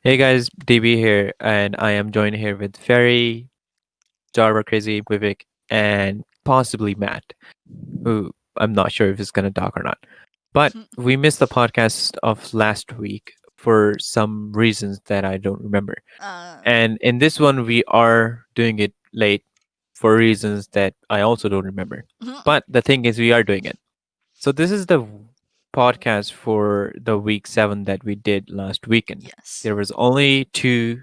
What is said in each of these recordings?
Hey guys, DB here, and I am joined here with Ferry, Java Crazy, Vivek, and possibly Matt, who I'm not sure if he's going to talk or not. But we missed the podcast of last week for some reasons that I don't remember. uh, And in this one, we are doing it late for reasons that I also don't remember. But the thing is, we are doing it. So this is the podcast for the week 7 that we did last weekend. yes. There was only two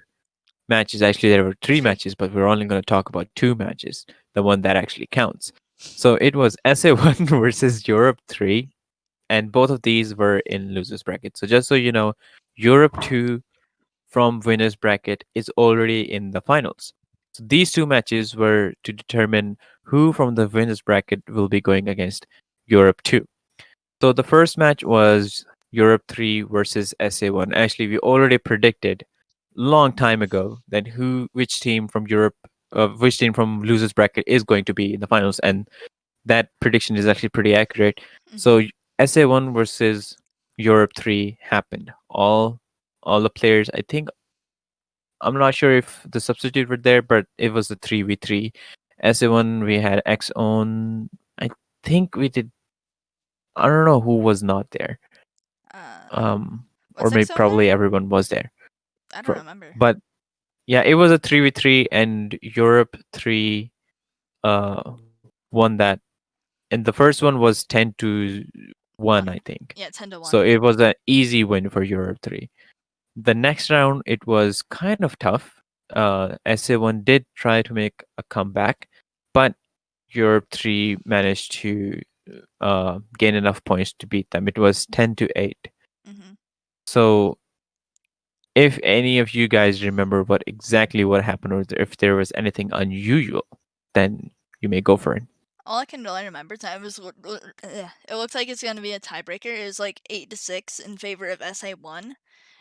matches. Actually, there were three Three. matches, but we're only going to talk about two matches, the one that actually counts. So it was SA1 versus Europe 3, and both of these were in losers bracket. So just so you know, Europe 2 from winners bracket is already in the finals. So these two matches were to determine who from the winners bracket will be going against Europe 2. So the first match was Europe 3 versus SA1. Actually, we already predicted long time ago that which team from Europe, which team from losers bracket is going to be in the finals, and that prediction is actually pretty accurate. So SA1 versus Europe 3 happened. All the players, I think, I'm not sure if the substitute were there, but it was a 3v3. SA1 we had X on. I think we did. I don't know who was not there. Uh, Um, or was maybe Exo there? probably everyone was there. I don't For, remember. but yeah, it was a 3v3, and Europe 3 uh won that. And the first one was 10 to 1, I One. think. Yeah, 10-1. So it was an easy win for Europe 3. The next round, it was kind of tough. SA1 did try to make a comeback, but Europe 3 managed to gain enough points to beat them. It was 10 to 8. Mm-hmm. So if any of you guys remember what happened, or if there was anything unusual, then you may go for it. All I can really remember time was it looks like it's gonna be a tiebreaker. It was like 8-6 in favor of SA1,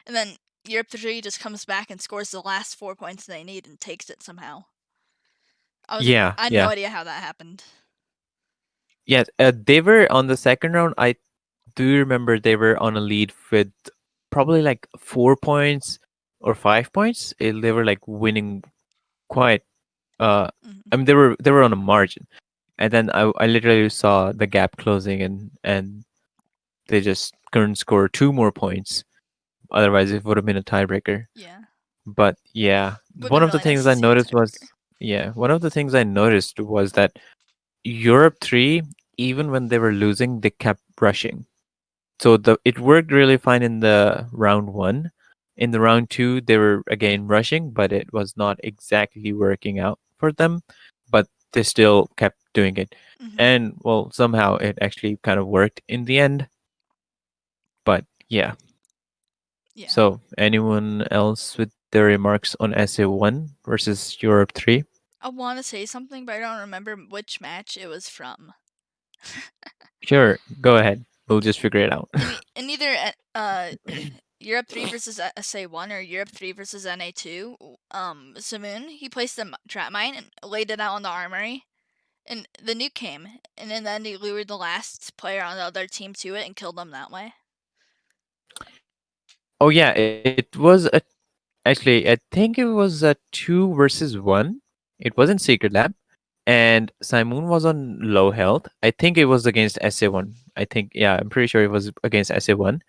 and then Europe 3 just comes back and scores the last 4 points they need and takes it somehow. Yeah, I had no yeah, idea how that happened. yeah. They were on the second round. I do remember they were on a lead with probably like 4 points or 5 points. They were like winning quite. Mm-hmm. I mean, they were on a margin, and then I literally saw the gap closing, and they just couldn't score two more points. Otherwise, it would have been a tiebreaker. Yeah, But yeah, would have been really nice to see a tiebreaker. one of the things I noticed was that Europe 3, even when they were losing, they kept rushing. So it worked really fine in the round 1. In the round 2, they were again rushing, but it was not exactly working out for them, but they still kept doing it. Mm-hmm. And well, somehow it actually kind of worked in the end. But yeah. Yeah. So, anyone else with their remarks on SA1 versus Europe 3? I want to say something, but I don't remember which match it was from. Sure, go ahead. We'll just figure it out. In either Europe 3 versus SA1 or Europe 3 versus NA2, Samoon, he placed the trap mine and laid it out on the armory. And the nuke came, and then he lured the last player on the other team to it and killed them that way. Oh yeah, it was actually, I think it was a 2 versus 1. It was in Secret Lab, and Simon was on low health. I think it was against SA1. I think, yeah, I'm pretty sure it was against SA1.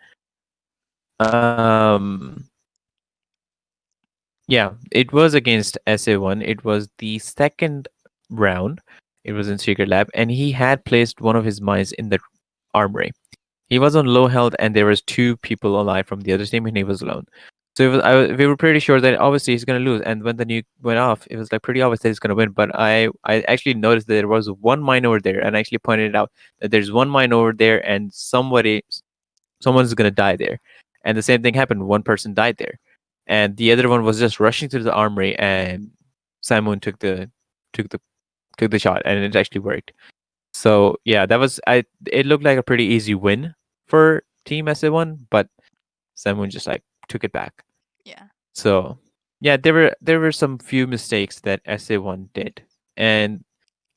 Yeah, it was against SA1. It was the second round. It was in Secret Lab, and he had placed one of his mines in the armory. He was on low health, and there was two people alive from the other team, and he was alone. So we were pretty sure that obviously he's gonna lose. And when the nuke went off, it was like pretty obvious that he's gonna win. But I actually noticed that there was one mine over there, and I actually pointed it out that there's one mine over there, and someone's gonna die there. And the same thing happened. One person died there, and the other one was just rushing to the armory, and Simon took the took the shot, and it actually worked. So yeah, that was I. It looked like a pretty easy win for Team SA1, but Simon just like took it back. Yeah. So yeah, there were some few mistakes that SA1 did, and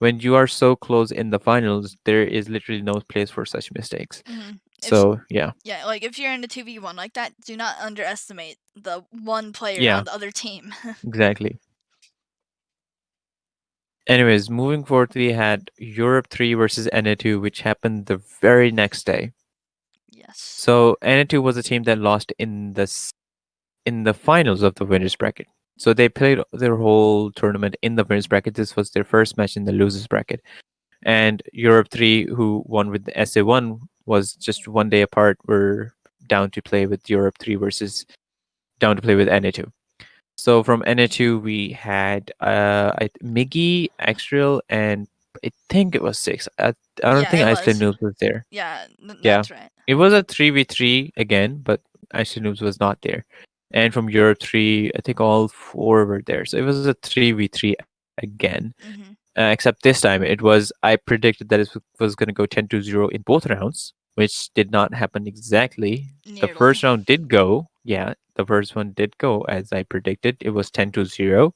when you are so close in the finals, there is literally no place for such mistakes. Mm-hmm. If So yeah, yeah, like if you're in a 2v1 like that, do not underestimate the one player yeah, on the other team. exactly. Anyways, moving forward, we had Europe 3 versus NA2, which happened the very next day. Yes. So NA2 was a team that lost in the finals of the winners bracket. So they played their whole tournament in the winners bracket. This was their first match in the losers bracket. And Europe 3, who won with the SA1, was just one day apart. Were down to play with Europe 3 versus down to play with NA2. So from NA2, we had Miggy, Axriel, and I think it was six. I don't Yeah, think it Iceland was. Noobs was there. Yeah, Yeah, that's right. it was a 3v3 again, but Iceland Noobs was not there. And from Europe 3, I think all four were there. So it was a 3v3 again. Mhm. Except this time, it was I predicted that it was going to go 10-0 in both rounds, which did not happen exactly. The first Nearly. round did go, yeah, the first one did go as I predicted. It was 10-0,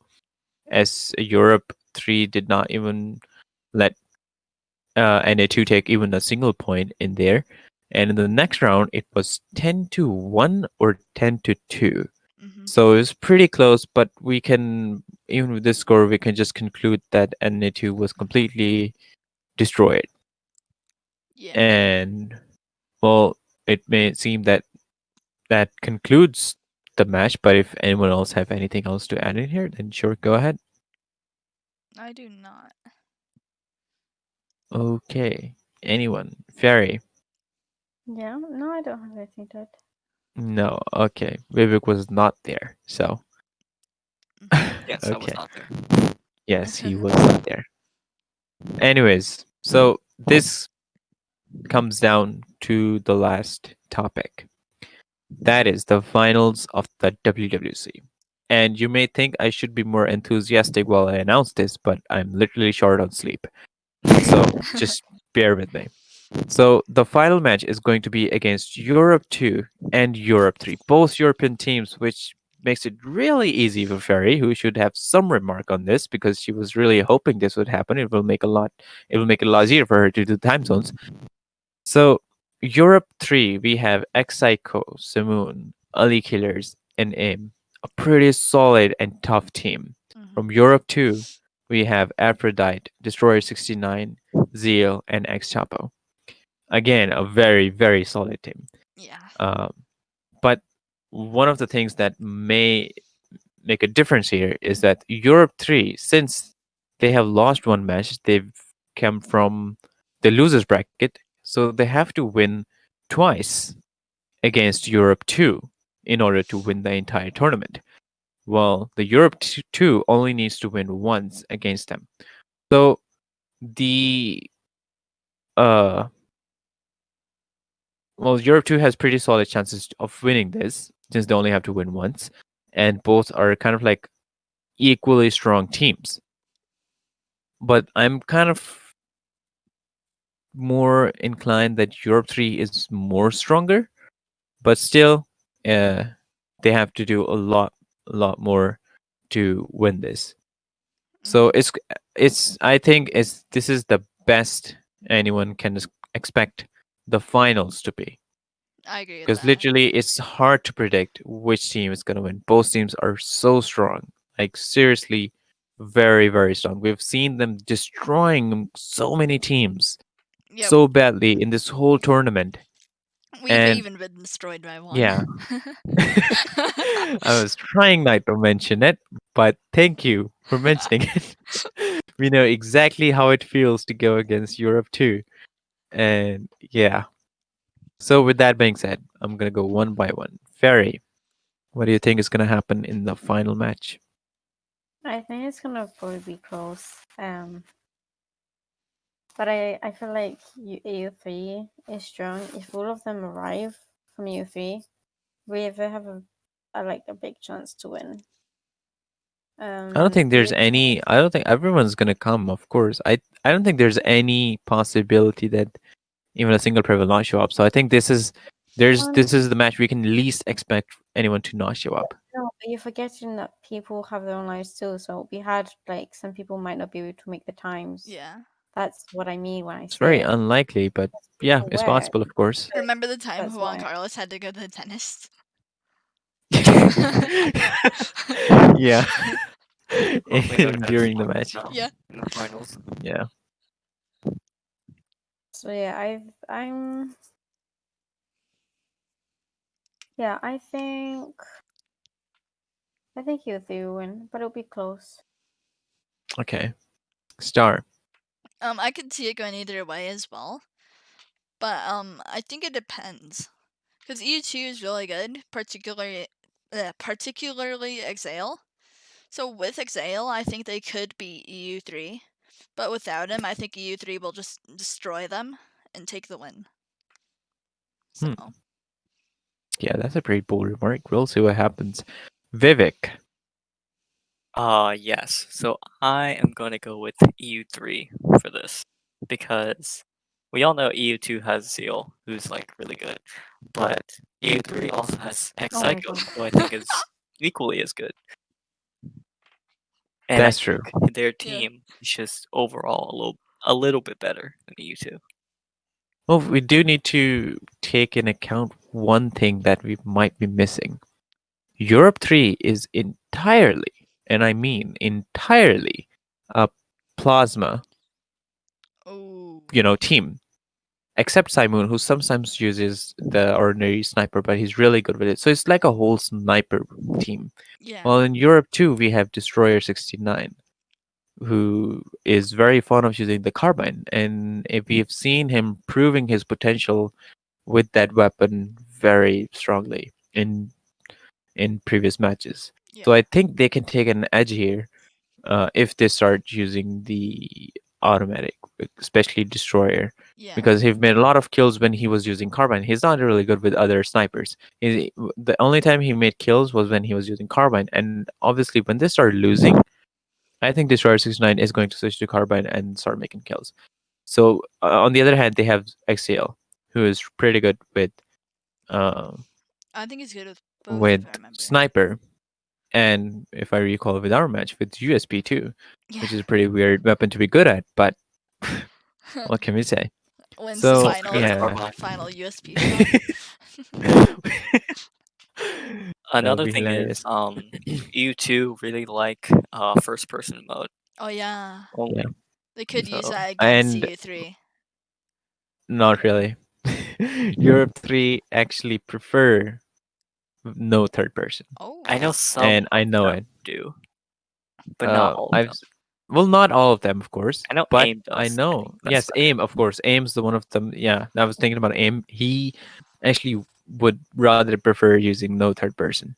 as Europe 3 did not even let NA2 take even a single point in there. And in the next round, it was 10-1 or 10-2. Mhm. So it was pretty close, but we can, even with this score, we can just conclude that NA2 was completely destroyed. Yeah. And, well, it may seem that that concludes the match, but if anyone else have anything else to add in here, then sure, go ahead. I do not. Okay. Anyone? Fairy? Yeah, no, I don't have anything to add. No. Okay. Vivek was not there. So, Mhm. Yes, I was okay. not there. Yes, he was not there. Anyways, so this comes down to the last topic. That is the finals of the WWC. And you may think I should be more enthusiastic while I announce this, but I'm literally short on sleep. So just bear with me. So the final match is going to be against Europe 2 and Europe 3, both European teams, which makes it really easy for Ferry, who should have some remark on this because she was really hoping this would happen. It will make it a lot easier for her to do time zones. So Europe 3, we have Psycho, Simoon, Ali Killers, and Aim, a pretty solid and tough team. Mhm. From Europe 2, we have Aphrodite, Destroyer 69, Zeal, and X Chapo. Again, a very, very solid team. Yeah. Um, but one of the things that may make a difference here is that Europe 3, since they have lost one match, they've come from the losers bracket, so they have to win twice against Europe 2 in order to win the entire tournament. Well, the Europe 2 only needs to win once against them. So the uh Europe 2 has pretty solid chances of winning this since they only have to win once, and both are kind of like equally strong teams. But I'm kind of more inclined that Europe 3 is more stronger, but still, uh, they have to do a lot more to win this. So Mhm. I think this is the best anyone can expect the finals to be, I agree with because that. literally it's hard to predict which team is going to win. Both teams are so strong, like seriously, very very strong. We've seen them destroying so many teams Yeah, so badly in this whole tournament, we've and even been destroyed by one. yeah. I was trying not to mention it, but thank you for mentioning it. We know exactly how it feels to go against Europe too. And yeah. So with that being said, I'm gonna go one by one. Ferry, what do you think is gonna happen in the final match? I think it's gonna probably be close. But I feel like AU3 is strong. If all of them arrive from AU3, we have a big chance to win. AU3, I don't think everyone's gonna come, of course. I don't think there's any possibility that even a single player will not show up. So I think this is the match we can least expect anyone to not show up. no, but you're forgetting that people have their own lives too. So we had like some people might not be able to make the times. Yeah. That's what I mean when I It's very say it. unlikely, but Because yeah, people it's wear it. possible, of course. Remember the time That's Juan why. Carlos had to go to the dentist? Yeah. Hopefully no During the disappointments match. now Yeah. in the finals. Yeah. So yeah, I'm yeah, I think you three will win, but it'll be close. Okay. Star. I could see it going either way as well, but I think it depends. Because EU2 is really good, particularly Exhale. So with Exhale, I think they could beat EU3, but without him, I think EU3 will just destroy them and take the win. So Yeah, that's a pretty bold remark. We'll see what happens. Vivek. Yes. So I am going to go with EU3 for this because we all know EU2 has Zeal, who's like really good, but EU3 also has X Oh my Psycho, god. who I think is equally as good. And I That's true. think their Yeah. team is just overall a little bit better than EU2. Well, we do need to take in account one thing that we might be missing. Europe 3 is entirely, and I mean entirely, a plasma, Oh. team. Except Simon, who sometimes uses the ordinary sniper, but he's really good with it. So it's like a whole sniper team. Yeah. Well, in Europe too, we have Destroyer 69, who is very fond of using the carbine, and if we have seen him proving his potential with that weapon very strongly in previous matches. Yeah. So I think they can take an edge here if they start using the automatic, especially Destroyer, Yeah. because he's made a lot of kills when he was using carbine. He's not really good with other snipers. The only time he made kills was when he was using carbine, and obviously when they start losing, I think Destroyer 69 is going to switch to carbine and start making kills. So on the other hand, they have XCL, who is pretty good uh, I think he's good with both, if with I remember. sniper, and if I recall, with our match with USP too, Yeah. which is a pretty weird weapon to be good at. But what can we say? Wins the So final yeah, final USP shot. that would Another be thing is, hilarious. EU2 really like first person mode Oh yeah. Yeah, only. They could use So that against and EU3. not really. Europe 3 actually prefer no third person, Oh. I know some and I of know them it. do, but not all of I've them. well, not all of them, of course, I know but AIM I does. I know. think that's Yes, better. AIM, of course. AIM's the one of them. Yeah, I was thinking about AIM. He actually would rather prefer using no third person.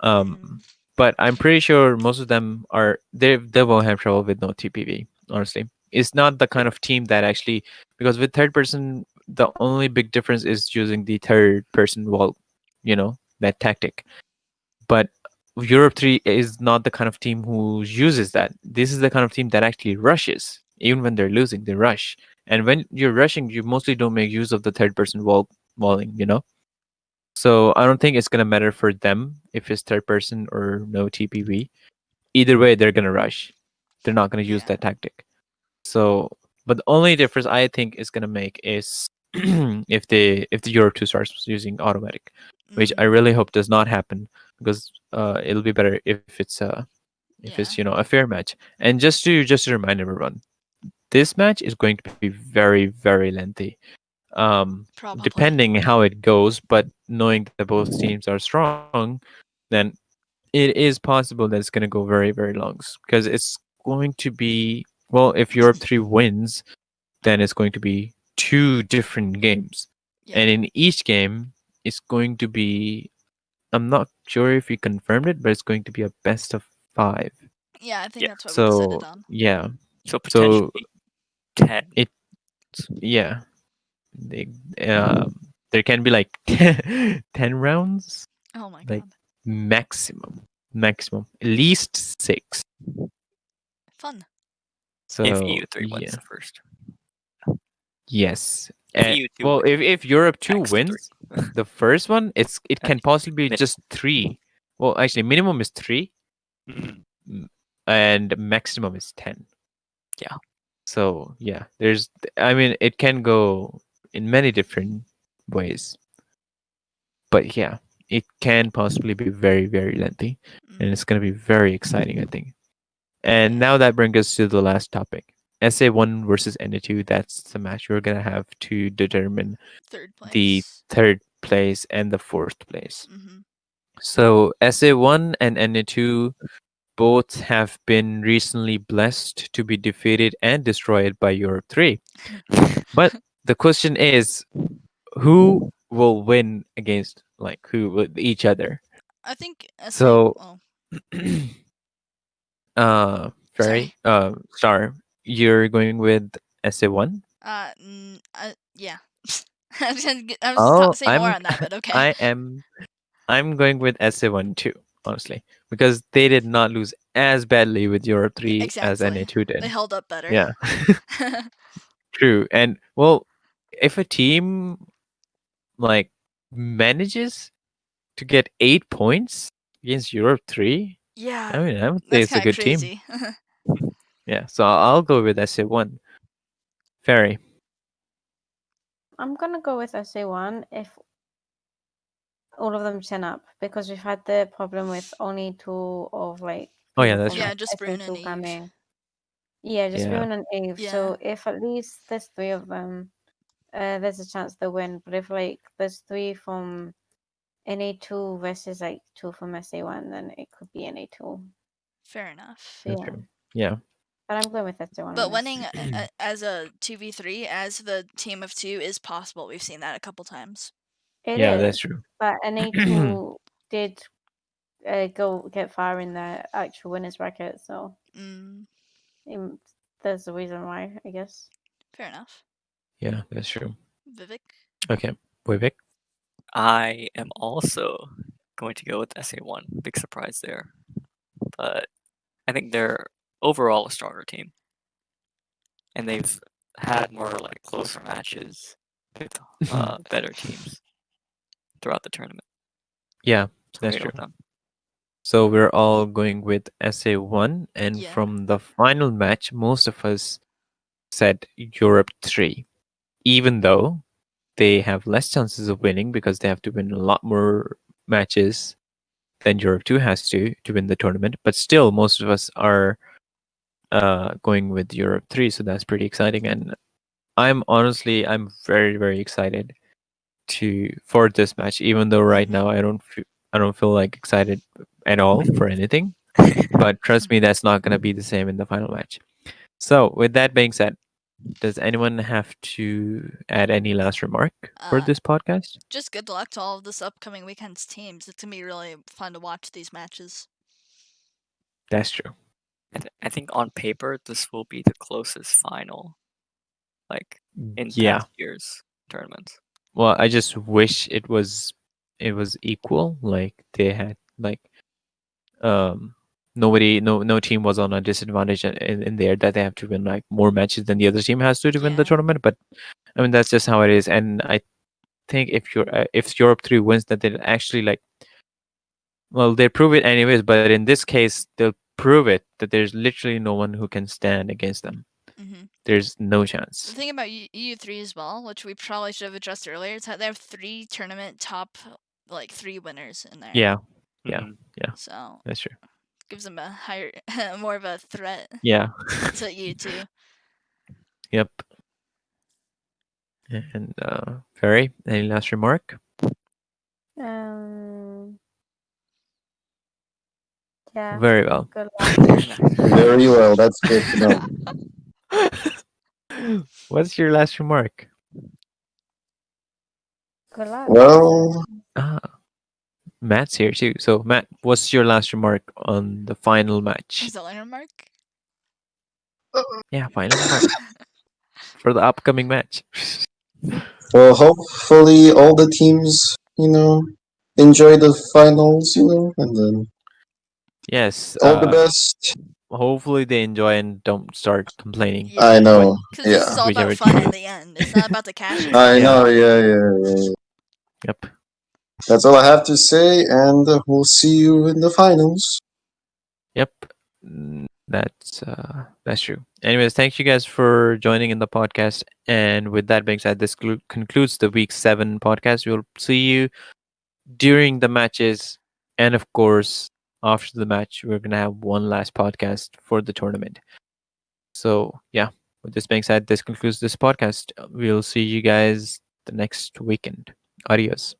Mm. But I'm pretty sure most of them are they won't have trouble with no TPV. Honestly, it's not the kind of team that actually, because with third person, the only big difference is using the third person wall, that tactic. But Europe 3 is not the kind of team who uses that. This is the kind of team that actually rushes. Even when they're losing, they rush. And when you're rushing, you mostly don't make use of the third person walling. So I don't think it's gonna matter for them if it's third person or no TPV. Either way, they're gonna rush. They're not gonna use Yeah. that tactic. So, but the only difference I think is gonna make is if the Europe 2 starts using automatic, which I Mm. really hope does not happen, because it'll be better if it's Yeah. a fair match. And just to remind everyone, this match is going to be very very lengthy. Probably. Depending how it goes, but knowing that both teams are strong, then it is possible that it's going to go very very long, because it's going to be, well, if Europe 3 wins, then it's going to be two different games, Yeah. and in each game it's going to be, I'm not sure if we confirmed it, but it's going to be a best of 5. Yeah, I think Yeah. that's what we decided So on. yeah, So so potentially 10. it yeah, they, there can be like 10 rounds, Oh my like god. maximum at least 6. Fun. If So EU3 wins yeah, the first. yes. If EU2 Well, wins if Europe 2 X3. wins the first one, it I mean, can possibly be minimum. just 3. Well, actually minimum is 3, Mhm. and maximum is 10. Yeah. So yeah, there's. I mean, it can go in many different ways, but yeah, it can possibly be very very lengthy, and Mm, it's gonna be very exciting, I think. And yeah. now that brings us to the last topic. SA1 versus NA2, that's the match we're going to have to determine Third the place. third place and the fourth place. Mm-hmm. So SA1 and NA2 both have been recently blessed to be defeated and destroyed by Europe 3. But the question is, who will win against like who with each other? I think SA. So Oh, sorry. Ferry, Star, you're going with SA1? Yeah. I was say more I'm on that, but okay. I am I'm going with SA1 too, honestly, because they did not lose as badly with Europe 3 as Exactly. NA2 They did. held up better. Yeah, true. And well, if a team like manages to get 8 points against Europe 3, Yeah, I mean, I would say that's it's a kind of good team. crazy. Yeah, so I'll go with SA1. Ferry. I'm gonna go with SA1 if all of them turn up because we've had the problem with only two of like Oh yeah, people that's from true. Yeah, like just Bruin and SA2 Eve. coming. Yeah, just Yeah, Bruin and Eve. Yeah. So if at least there's three of them, there's a chance they win. But if like there's three from NA2 versus like two from SA1, then it could be NA2. Fair enough. So that's yeah, true. Yeah, but I'm going with SA1 But on this. winning as a 2v3 as the team of two is possible. We've seen that a couple times. It yeah, that's is, true. but NA2 did go get far in the actual winners bracket, so Mm, um, there's a reason why, I guess. fair enough. Yeah, that's true. Vivek? Okay, Vivek. I am also going to go with SA1. Big surprise there. But I think they're overall a stronger team. And they've had more like closer matches with better teams throughout the tournament. Yeah, So I'm that's gonna go true. with them. So we're all going with SA1, and Yeah. from the final match, most of us said Europe 3, even though they have less chances of winning because they have to win a lot more matches than Europe 2 has to win the tournament. But still, most of us are going with Europe 3, so that's pretty exciting. And I'm very very excited to for this match, even though right Mhm. now I don't feel like excited at all for anything. But trust me, that's not going to be the same in the final match. So, with that being said, does anyone have to add any last remark for Uh, this podcast? just good luck to all of this upcoming weekend's teams. It's gonna be really fun to watch these matches. That's true. I think on paper this will be the closest final, like in Yeah. past years tournaments. Well, I just wish it was equal. Like they had like nobody no team was on a disadvantage in there that they have to win like more matches than the other team has to win the Yeah. tournament. But I mean that's just how it is. And I think if Europe 3 wins, that they'll actually like well they prove it anyways. But in this case, they'll prove it that there's literally no one who can stand against them. Mhm. There's no The chance. thing about EU3 as well, which we probably should have addressed earlier, is that they have 3 tournament top like 3 winners in there. Yeah, yeah, Mhm. yeah. So That's true. gives them a higher, more of a threat Yeah. to EU2. Yep. And Ferry, any last remark? Um, yeah, Very well. good luck. Very well. That's good to know. What's your last remark? Good luck. Well, Ah, Matt's here too. So, Matt, what's your last remark on the final match? Is that line remark? Yeah, final remark for the upcoming match. well, hopefully all the teams, enjoy the finals, and then Yes. all the best. Hopefully they enjoy and don't start complaining. I Yeah. know. Because this is Yeah. all Whichever about fun team. in the end. It's not about the cash and I stuff. know. Yeah. Yep. That's all I have to say, and we'll see you in the finals. Yep. That's true. Anyways, thank you guys for joining in the podcast. And with that being said, this concludes the week 7 podcast. We'll see you during the matches, and of course, after the match, we're gonna have one last podcast for the tournament. So yeah, with this being said, this concludes this podcast. We'll see you guys the next weekend. Adios.